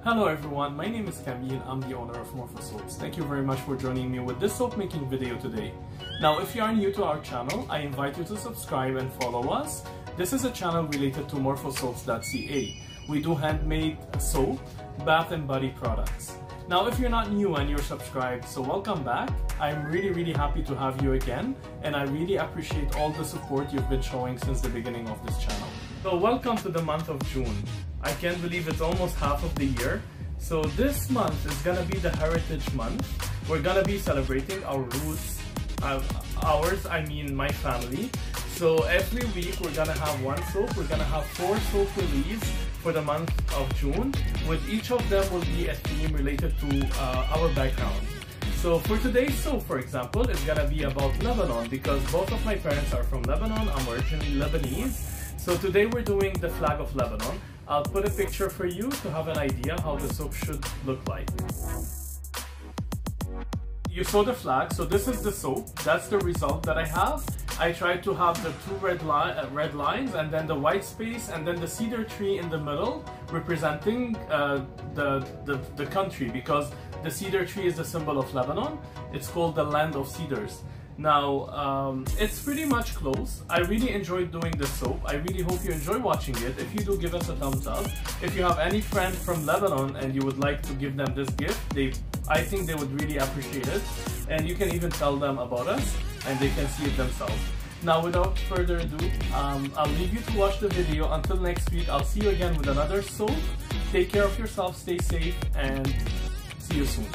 Hello everyone, my name is Kami and I'm the owner of Morpho Soaps. Thank you very much for joining me with this soap making video today. Now if you are new to our channel, I invite you to subscribe and follow us. This is a channel related to morphosoaps.ca. We do handmade soap, bath and body products. Now if you're not new and you're subscribed, so welcome back. I'm really happy to have you again, and I really appreciate all the support you've been showing since the beginning of this channel. So welcome to the month of June. I can't believe it's almost half of the year. So this month is gonna be the Heritage Month. We're gonna be celebrating our roots, my family. So every week we're gonna have one soap. We're gonna have 4 soap releases for the month of June, with each of them will be a theme related to our background. So for today's soap, for example, it's gonna be about Lebanon, because both of my parents are from Lebanon. I'm originally Lebanese. So today we're doing the flag of Lebanon. I'll put a picture for you to have an idea how the soap should look like. You saw the flag, so this is the soap. That's the result that I have. I tried to have the 2 red lines, and then the white space, and then the cedar tree in the middle, representing the country, because the cedar tree is the symbol of Lebanon. It's called the land of cedars. Now, it's pretty much close. I really enjoyed doing this soap. I really hope you enjoy watching it. If you do, give us a thumbs up. If you have any friend from Lebanon and you would like to give them this gift, I think they would really appreciate it. And you can even tell them about us and they can see it themselves. Now, without further ado, I'll leave you to watch the video. Until next week, I'll see you again with another soap. Take care of yourself, stay safe, and see you soon.